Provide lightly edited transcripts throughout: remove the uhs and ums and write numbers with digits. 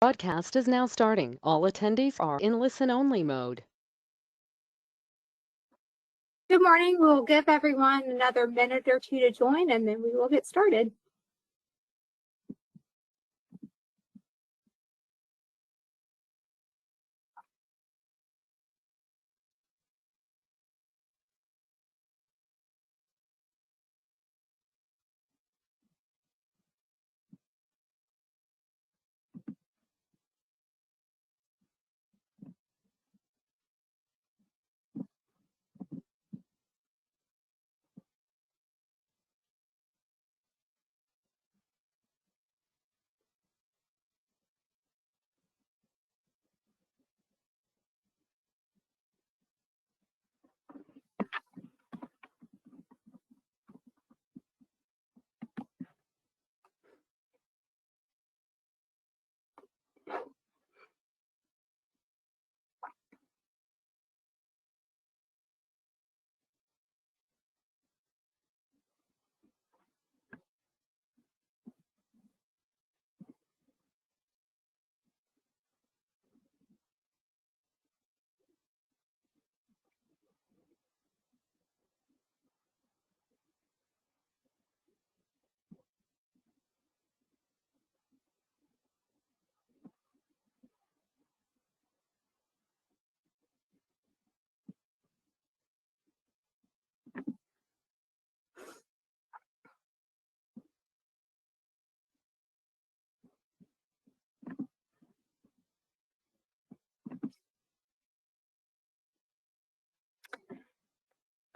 Broadcast is now starting. All attendees are in listen-only mode. Good morning. We'll give everyone another minute or two to join, and then we will get started.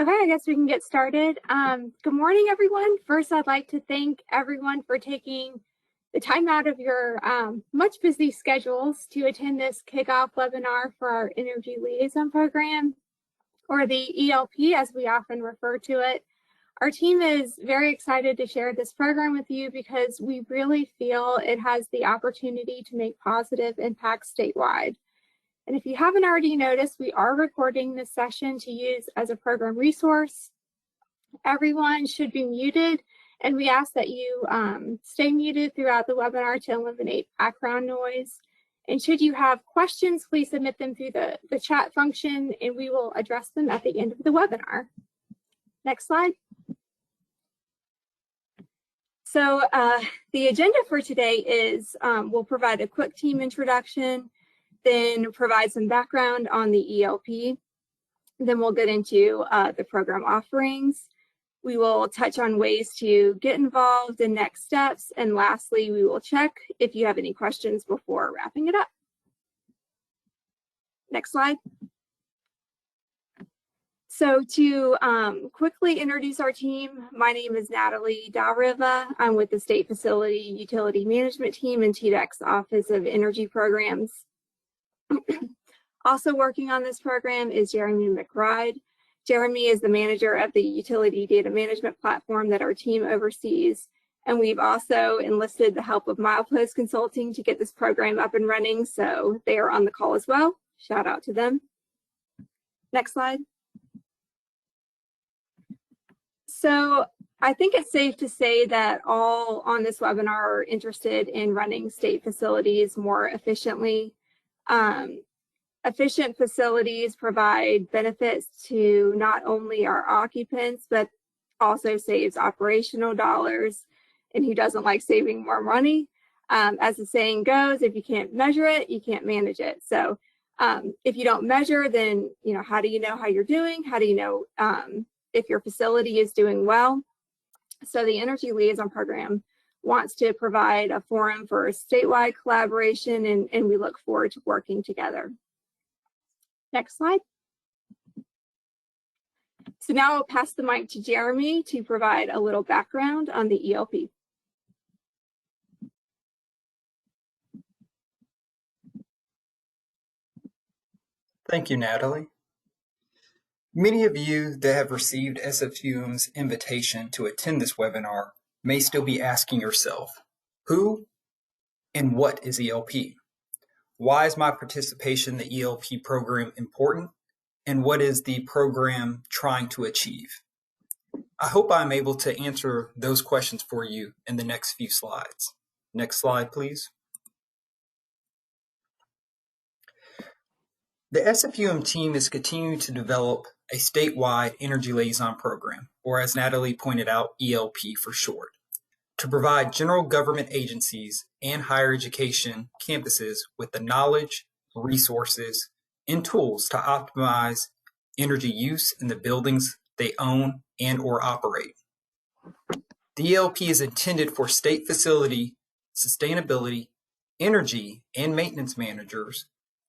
Okay, I guess we can get started. Good morning, everyone. First, I'd like to thank everyone for taking the time out of your much busy schedules to attend this kickoff webinar for our Energy Liaison program, or the ELP as we often refer to it. Our team is very excited to share this program with you because we really feel it has the opportunity to make positive impacts statewide. And if you haven't already noticed, we are recording this session to use as a program resource. Everyone should be muted, and we ask that you stay muted throughout the webinar to eliminate background noise. And should you have questions, please submit them through the chat function, and we will address them at the end of the webinar. Next slide. So the agenda for today is we'll provide a quick team introduction, then provide some background on the ELP. Then we'll get into the program offerings. We will touch on ways to get involved and next steps. And lastly, we will check if you have any questions before wrapping it up. Next slide. So to quickly introduce our team, my name is Natalie Dariva. I'm with the State Facility Utility Management Team in TDEC's Office of Energy Programs. Also working on this program is Jeremy McBride. Jeremy is the manager of the utility data management platform that our team oversees. And we've also enlisted the help of Milepost Consulting to get this program up and running. So they are on the call as well. Shout out to them. Next slide. So I think it's safe to say that all on this webinar are interested in running state facilities more efficiently. Efficient facilities provide benefits to not only our occupants, but also saves operational dollars. And who doesn't like saving more money? As the saying goes, if you can't measure it, you can't manage it. So if you don't measure, then how do you know how you're doing? How do you know if your facility is doing well? So the Energy Liaison program wants to provide a forum for statewide collaboration, and we look forward to working together. Next slide. So now I'll pass the mic to Jeremy to provide a little background on the ELP. Thank you, Natalie. Many of you that have received SFUM's invitation to attend this webinar may still be asking yourself, who and what is ELP? Why is my participation in the ELP program important? And what is the program trying to achieve? I hope I'm able to answer those questions for you in the next few slides. Next slide, please. The SFUM team is continuing to develop a statewide Energy Liaison program, or as Natalie pointed out, ELP for short, to provide general government agencies and higher education campuses with the knowledge, resources, and tools to optimize energy use in the buildings they own and or operate. The ELP is intended for state facility, sustainability, energy, and maintenance managers,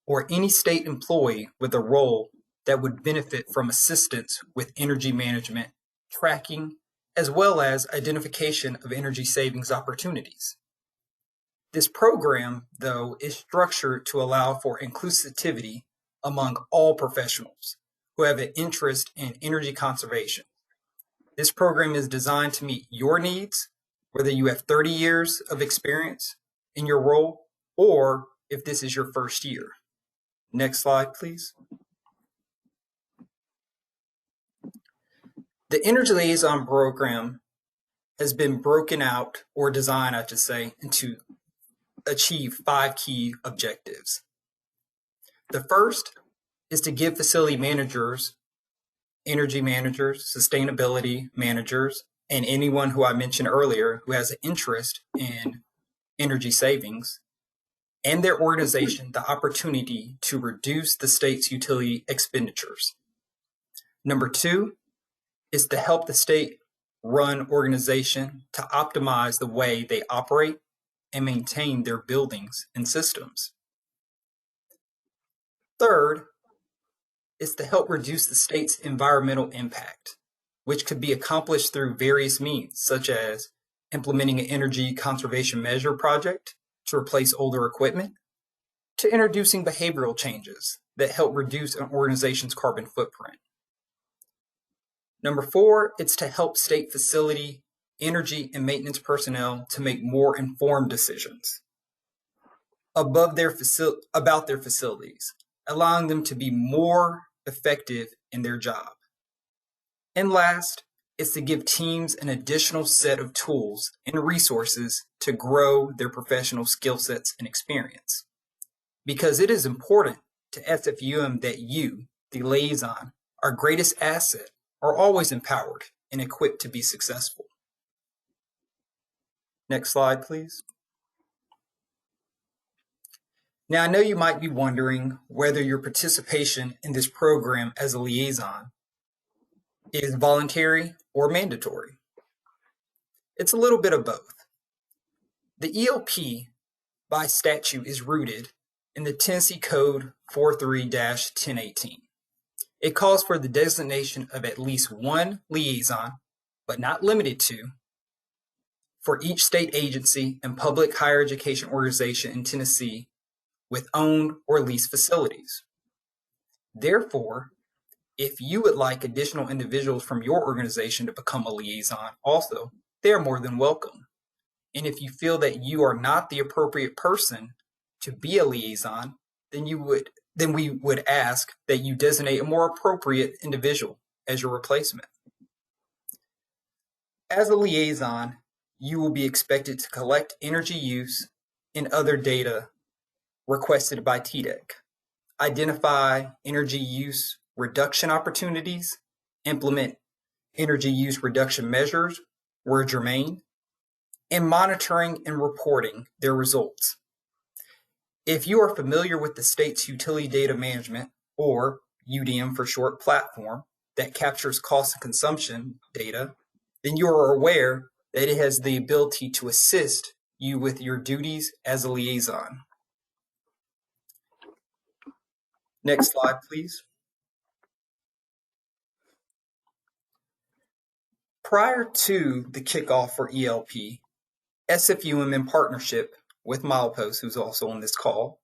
or any state employee with a role that would benefit from assistance with energy management, tracking, as well as identification of energy savings opportunities. This program, though, is structured to allow for inclusivity among all professionals who have an interest in energy conservation. This program is designed to meet your needs, whether you have 30 years of experience in your role or if this is your first year. Next slide, please. The Energy Liaison program has been broken out, or designed, I should say, to achieve 5 key objectives. The first is to give facility managers, energy managers, sustainability managers, and anyone who I mentioned earlier who has an interest in energy savings and their organization the opportunity to reduce the state's utility expenditures. Number 2 is to help the state-run organization to optimize the way they operate and maintain their buildings and systems. Third is to help reduce the state's environmental impact, which could be accomplished through various means, such as implementing an energy conservation measure project to replace older equipment, to introducing behavioral changes that help reduce an organization's carbon footprint. Number 4, it's to help state facility, energy, and maintenance personnel to make more informed decisions about their facilities, allowing them to be more effective in their job. And last, is to give teams an additional set of tools and resources to grow their professional skill sets and experience. Because it is important to SFUM that you, the liaison, our greatest asset, are always empowered and equipped to be successful. Next slide, please. Now, I know you might be wondering whether your participation in this program as a liaison is voluntary or mandatory. It's a little bit of both. The ELP by statute is rooted in the Tennessee Code 43-1018. It calls for the designation of at least one liaison, but not limited to, for each state agency and public higher education organization in Tennessee with owned or leased facilities. Therefore, if you would like additional individuals from your organization to become a liaison also, they are more than welcome. And if you feel that you are not the appropriate person to be a liaison, then we would ask that you designate a more appropriate individual as your replacement. As a liaison, you will be expected to collect energy use and other data requested by TDEC, identify energy use reduction opportunities, implement energy use reduction measures where germane, and monitoring and reporting their results. If you are familiar with the state's utility data management, or UDM for short, platform that captures cost and consumption data, then you are aware that it has the ability to assist you with your duties as a liaison. Next slide, please. Prior to the kickoff for ELP, SFUM, in partnership with Milepost, who's also on this call,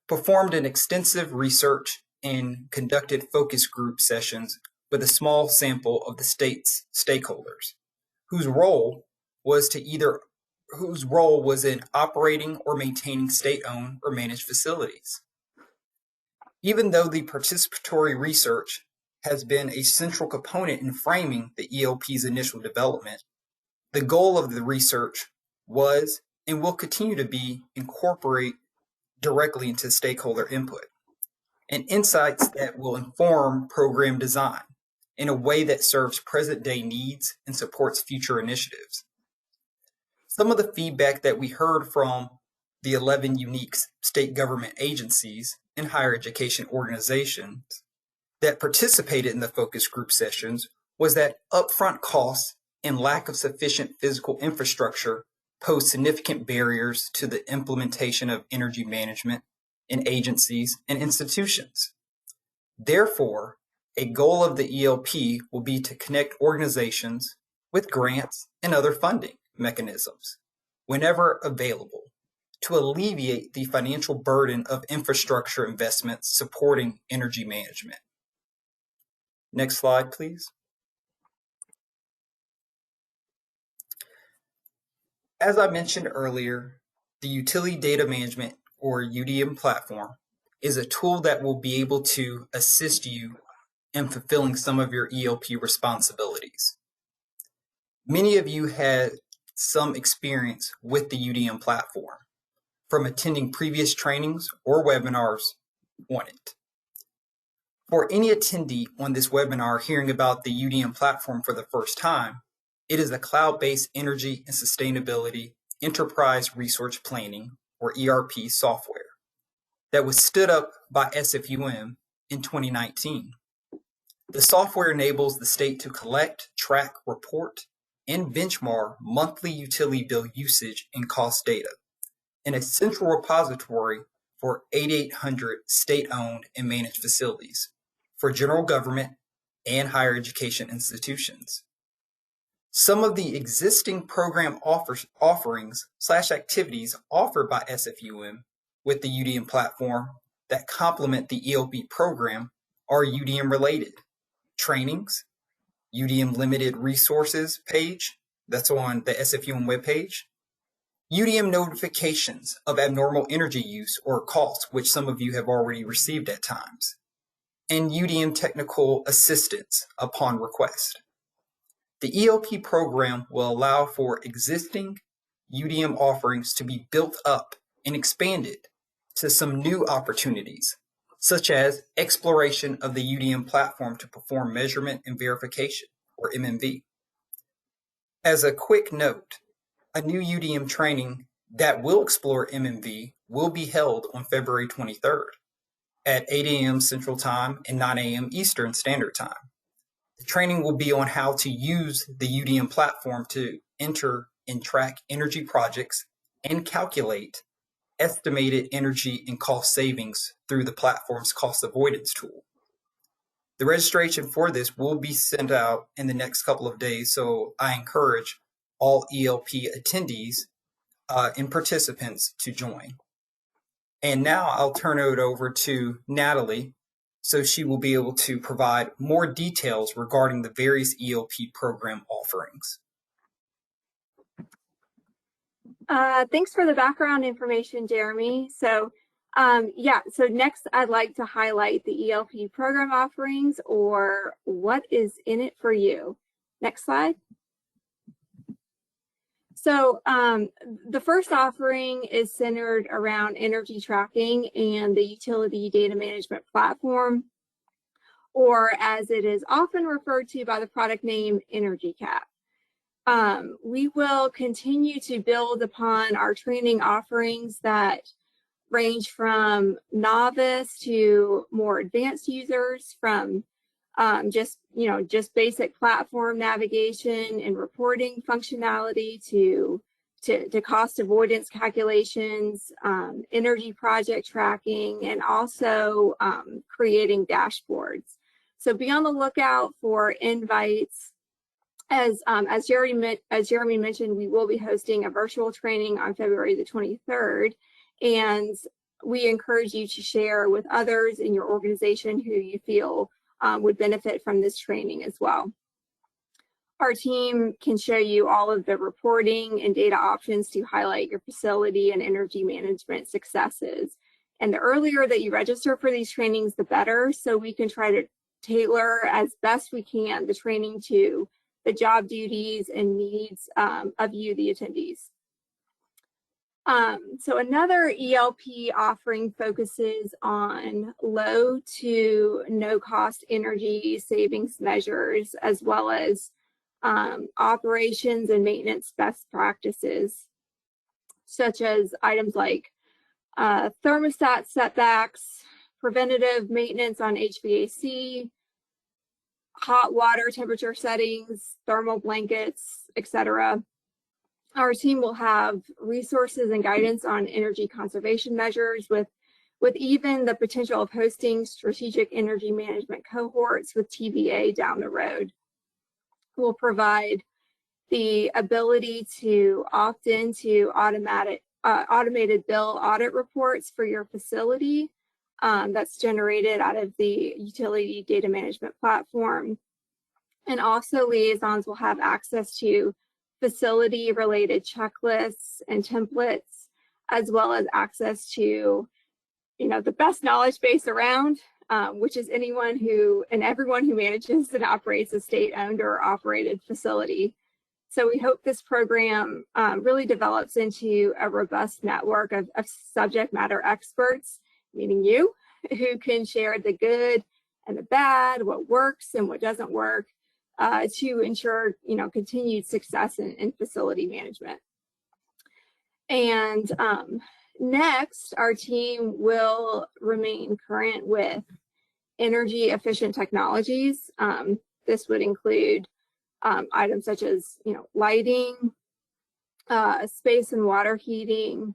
performed an extensive research and conducted focus group sessions with a small sample of the state's stakeholders, whose role was in operating or maintaining state-owned or managed facilities. Even though the participatory research has been a central component in framing the ELP's initial development, the goal of the research was and will continue to be incorporate directly into stakeholder input. and insights that will inform program design in a way that serves present-day needs and supports future initiatives. Some of the feedback that we heard from the 11 unique state government agencies and higher education organizations that participated in the focus group sessions was that upfront costs and lack of sufficient physical infrastructure pose significant barriers to the implementation of energy management in agencies and institutions. Therefore, a goal of the ELP will be to connect organizations with grants and other funding mechanisms whenever available to alleviate the financial burden of infrastructure investments supporting energy management. Next slide, please. As I mentioned earlier, the Utility Data Management or UDM platform is a tool that will be able to assist you in fulfilling some of your ELP responsibilities. Many of you had some experience with the UDM platform from attending previous trainings or webinars on it. For any attendee on this webinar hearing about the UDM platform for the first time, it is a cloud-based energy and sustainability enterprise resource planning or ERP software that was stood up by SFUM in 2019. The software enables the state to collect, track, report, and benchmark monthly utility bill usage and cost data in a central repository for 8,800 state-owned and managed facilities for general government and higher education institutions. Some of the existing program offerings/activities offered by SFUM with the UDM platform that complement the ELP program are UDM related trainings, UDM limited resources page that's on the SFUM webpage, UDM notifications of abnormal energy use or costs, which some of you have already received at times, and UDM technical assistance upon request. The ELP program will allow for existing UDM offerings to be built up and expanded to some new opportunities, such as exploration of the UDM platform to perform measurement and verification, or MMV. As a quick note, a new UDM training that will explore MMV will be held on February 23rd at 8 a.m. Central Time and 9 a.m. Eastern Standard Time. The training will be on how to use the UDM platform to enter and track energy projects and calculate estimated energy and cost savings through the platform's cost avoidance tool. The registration for this will be sent out in the next couple of days, so I encourage all ELP attendees and participants to join. And now I'll turn it over to Natalie, so she will be able to provide more details regarding the various ELP program offerings. Thanks for the background information, Jeremy. So next I'd like to highlight the ELP program offerings, or what is in it for you. Next slide. So the first offering is centered around energy tracking and the utility data management platform, or as it is often referred to by the product name, Energy Cap. We will continue to build upon our training offerings that range from novice to more advanced users, from just basic platform navigation and reporting functionality to cost avoidance calculations, energy project tracking, and also creating dashboards. So be on the lookout for invites. As Jeremy mentioned, we will be hosting a virtual training on February the 23rd, and we encourage you to share with others in your organization who you feel would benefit from this training as well. Our team can show you all of the reporting and data options to highlight your facility and energy management successes. And the earlier that you register for these trainings, the better, so we can try to tailor as best we can the training to the job duties and needs of you, the attendees. So another ELP offering focuses on low to no cost energy savings measures, as well as operations and maintenance best practices, such as items like thermostat setbacks, preventative maintenance on HVAC, hot water temperature settings, thermal blankets, etc. Our team will have resources and guidance on energy conservation measures with even the potential of hosting strategic energy management cohorts with TVA down the road. We'll provide the ability to opt into automated bill audit reports for your facility that's generated out of the utility data management platform. And also liaisons will have access to facility related checklists and templates, as well as access to, the best knowledge base around, which is everyone who manages and operates a state-owned or operated facility. So we hope this program really develops into a robust network of subject matter experts, meaning you, who can share the good and the bad, what works and what doesn't work, to ensure continued success in facility management. And next, our team will remain current with energy efficient technologies. This would include items such as lighting, space and water heating,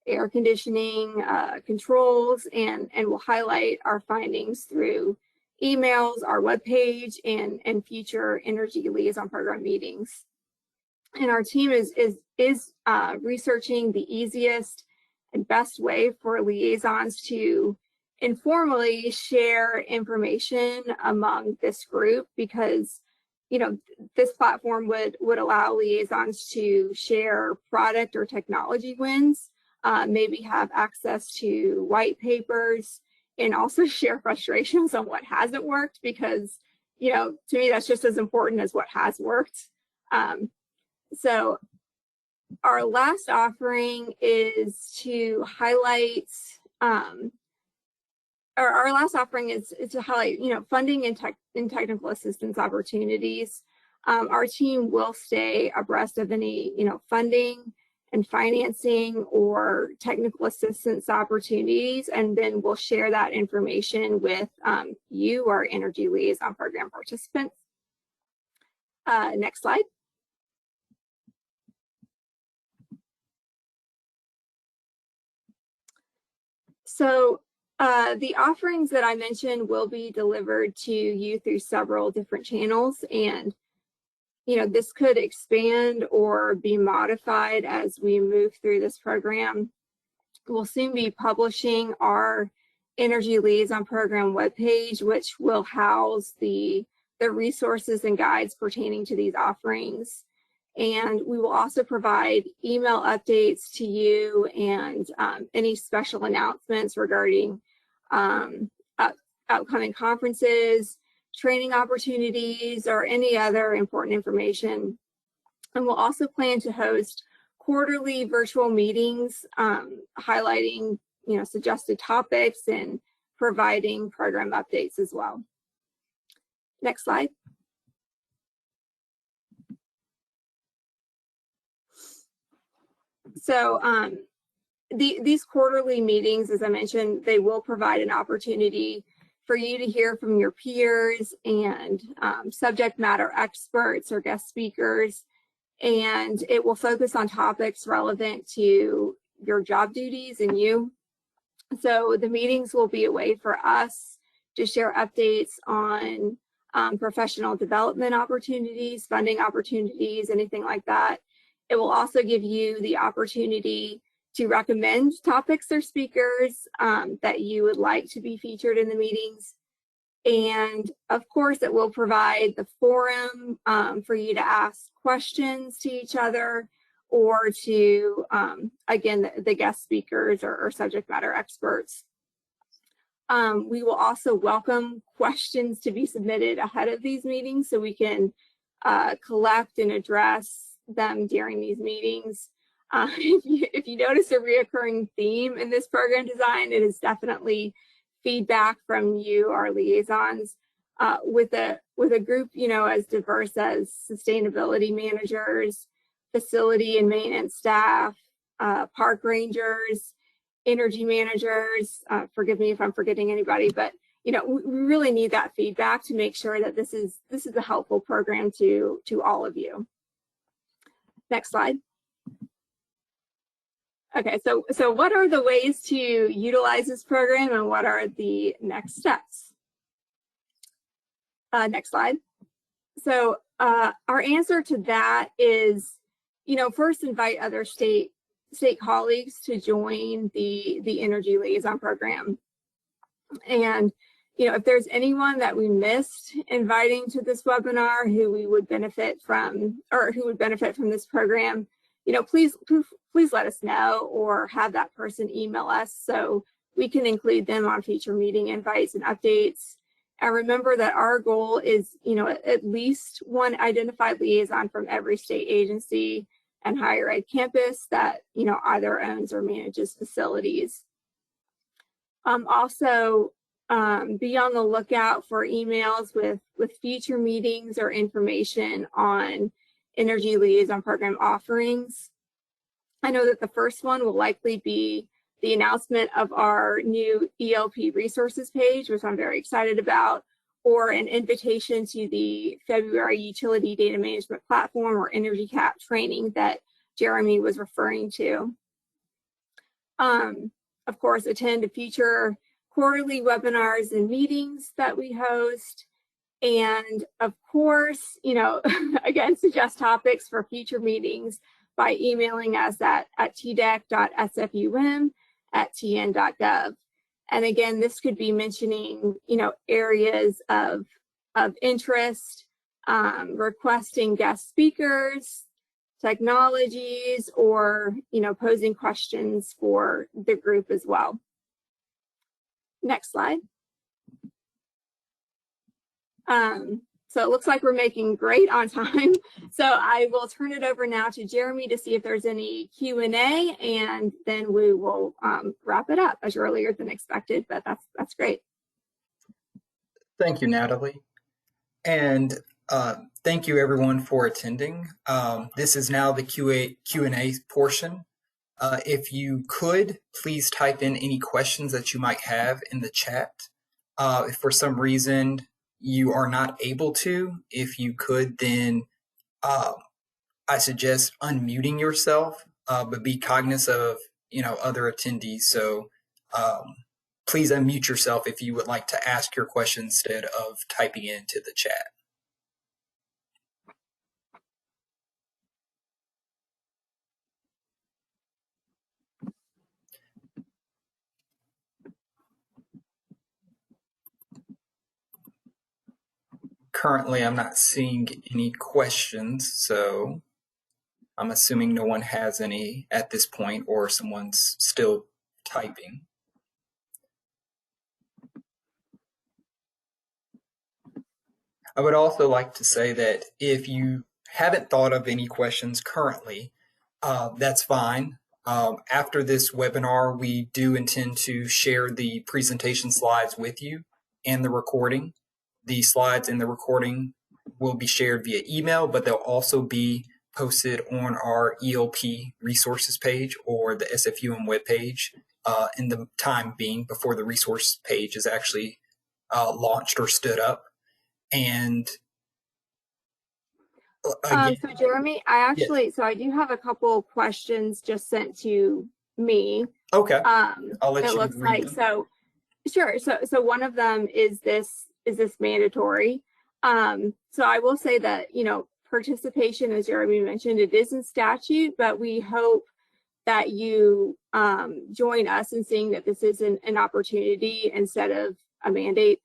air conditioning, controls, and will highlight our findings through emails, our webpage, and future energy liaison program meetings. And our team is researching the easiest and best way for liaisons to informally share information among this group, because this platform would allow liaisons to share product or technology wins, maybe have access to white papers, and also share frustrations on what hasn't worked, because to me that's just as important as what has worked. So our last offering is to highlight our last offering is to highlight funding and technical assistance opportunities. Our team will stay abreast of any funding and financing or technical assistance opportunities, and then we'll share that information with you, our Energy Liaison Program participants. Next slide. So the offerings that I mentioned will be delivered to you through several different channels, and this could expand or be modified as we move through this program. We'll soon be publishing our Energy Liaison Program webpage, which will house the resources and guides pertaining to these offerings. And we will also provide email updates to you and any special announcements regarding upcoming conferences, training opportunities, or any other important information. And we'll also plan to host quarterly virtual meetings highlighting suggested topics and providing program updates as well. Next slide. So these quarterly meetings, as I mentioned, they will provide an opportunity for you to hear from your peers and subject matter experts or guest speakers, and it will focus on topics relevant to your job duties and you. So the meetings will be a way for us to share updates on professional development opportunities, funding opportunities, anything like that. It will also give you the opportunity to recommend topics or speakers that you would like to be featured in the meetings. And of course, it will provide the forum for you to ask questions to each other or to, again, the guest speakers or subject matter experts. We will also welcome questions to be submitted ahead of these meetings so we can collect and address them during these meetings. If you notice a reoccurring theme in this program design, it is definitely feedback from you, our liaisons, with a group, as diverse as sustainability managers, facility and maintenance staff, park rangers, energy managers. Forgive me if I'm forgetting anybody, but we really need that feedback to make sure that this is a helpful program to all of you. Next slide. Okay, so what are the ways to utilize this program and what are the next steps? Next slide. So our answer to that is, first invite other state colleagues to join the Energy Liaison program. And, if there's anyone that we missed inviting to this webinar who would benefit from this program, please let us know or have that person email us so we can include them on future meeting invites and updates. And remember that our goal is, at least one identified liaison from every state agency and higher ed campus that, either owns or manages facilities. Also, be on the lookout for emails with future meetings or information on Energy Liaison Program offerings. I know that the first one will likely be the announcement of our new ELP resources page, which I'm very excited about, or an invitation to the February Utility Data Management Platform or Energy Cap training that Jeremy was referring to. Of course, attend a future quarterly webinars and meetings that we host. And of course, again, suggest topics for future meetings by emailing us at tdec.sfum@tn.gov. And again, this could be mentioning, areas of interest, requesting guest speakers, technologies, or, posing questions for the group as well. Next slide. So it looks like we're making great on time. So I will turn it over now to Jeremy to see if there's any Q&A, and then we will wrap it up much earlier than expected, but that's great. Thank you, Natalie. And thank you everyone for attending. This is now the Q&A portion. If you could, please type in any questions that you might have in the chat. If for some reason you are not able to, if you could, then I suggest unmuting yourself, but be cognizant of other attendees. So please unmute yourself if you would like to ask your question instead of typing into the chat. Currently, I'm not seeing any questions, so I'm assuming no one has any at this point, or someone's still typing. I would also like to say that if you haven't thought of any questions currently, that's fine. After this webinar, we do intend to share the presentation slides with you and the recording. The slides and the recording will be shared via email, but they'll also be posted on our ELP resources page or the SFUM webpage in the time being before the resource page is actually launched or stood up. And so Jeremy, I do have a couple questions just sent to me. Okay. I'll let you read them. So sure. So one of them is this mandatory? So I will say that, participation, as Jeremy mentioned, it is in statute, but we hope that you join us in seeing that this is an opportunity instead of a mandate.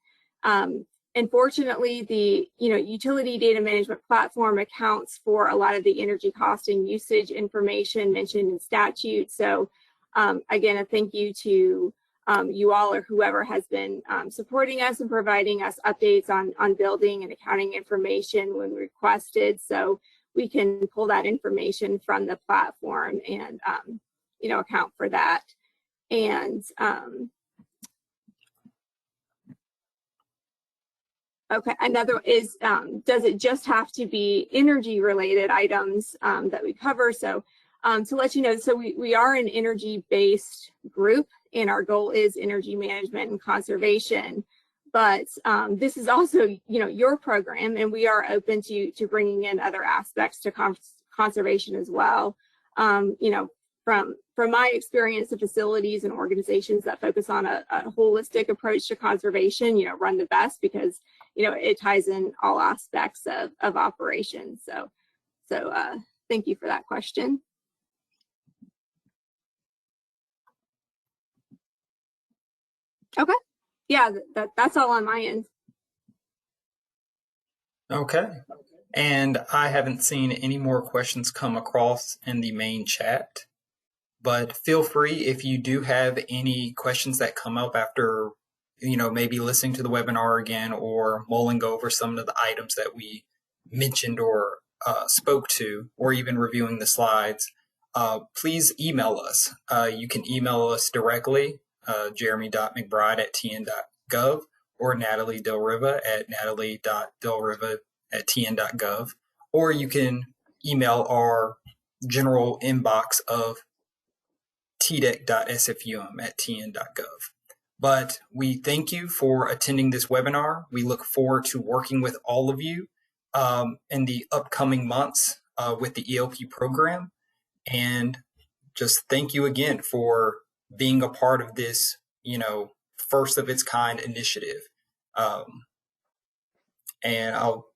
Unfortunately, the utility data management platform accounts for a lot of the energy cost and usage information mentioned in statute. So again, a thank you to you all or whoever has been supporting us and providing us updates on building and accounting information when requested. So we can pull that information from the platform and, account for that. And okay, another is, does it just have to be energy related items that we cover? So to let you know, so we are an energy based group, and our goal is energy management and conservation. But this is also, your program, and we are open to bringing in other aspects to conservation as well. From my experience, the facilities and organizations that focus on a holistic approach to conservation, run the best because, it ties in all aspects of operations. So thank you for that question. Okay. Yeah, that's all on my end. Okay. And I haven't seen any more questions come across in the main chat, but feel free if you do have any questions that come up after, maybe listening to the webinar again or mulling over some of the items that we mentioned or spoke to, or even reviewing the slides, please email us. You can email us directly, jeremy.mcbride@tn.gov or Natalie Del Riva at natalie.delriva@tn.gov, or you can email our general inbox of tdec.sfum@tn.gov. But we thank you for attending this webinar. We look forward to working with all of you in the upcoming months with the ELP program. And just thank you again for being a part of this, first of its kind initiative. And I'll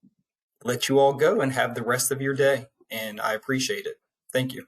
let you all go and have the rest of your day. And I appreciate it. Thank you.